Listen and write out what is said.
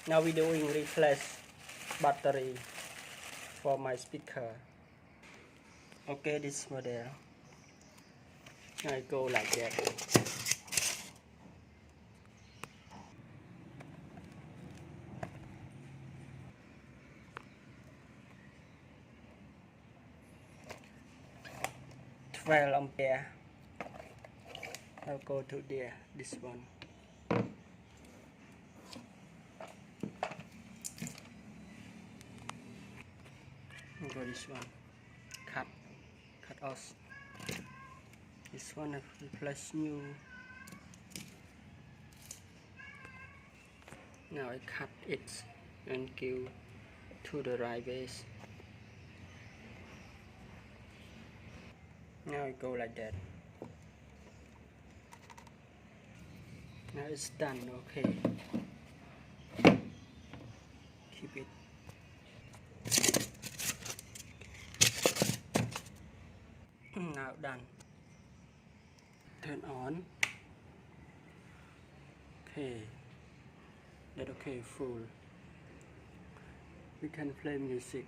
Now we're doing replace battery for my speaker. Okay, this model. I go like that. £12 I'll go to there, this one. I'll go this one. Cut off. This one I replace new. Now I cut it and give to the right base. Now I go like that. Now it's done. Okay. Keep it. Now done. Turn on. Okay. That okay, full. We can play music.